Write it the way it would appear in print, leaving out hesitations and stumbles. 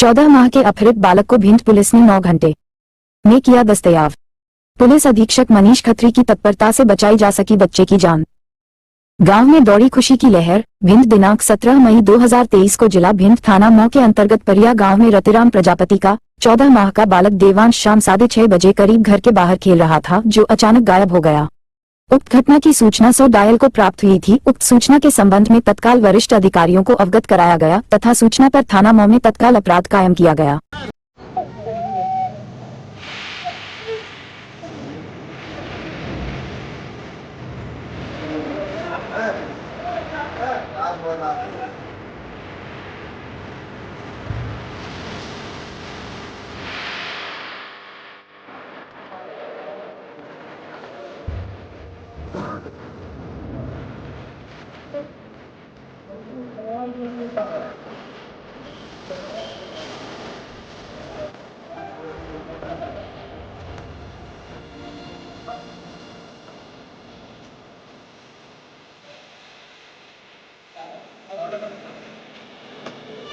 14 माह के अपहृत बालक को भिंड पुलिस ने 9 घंटे में किया दस्तयाब। पुलिस अधीक्षक मनीष खत्री की तत्परता से बचाई जा सकी बच्चे की जान। गांव में दौड़ी खुशी की लहर। भिंड दिनांक 17 मई 2023 को जिला भिंड थाना मौ के अंतर्गत परिया गांव में रतिराम प्रजापति का 14 माह का बालक देवांश शाम 6:30 बजे करीब घर के बाहर खेल रहा था, जो अचानक गायब हो गया। उक्त घटना की सूचना 100 डायल को प्राप्त हुई थी। उक्त सूचना के संबंध में तत्काल वरिष्ठ अधिकारियों को अवगत कराया गया तथा सूचना पर थाना मौ में तत्काल अपराध कायम किया गया।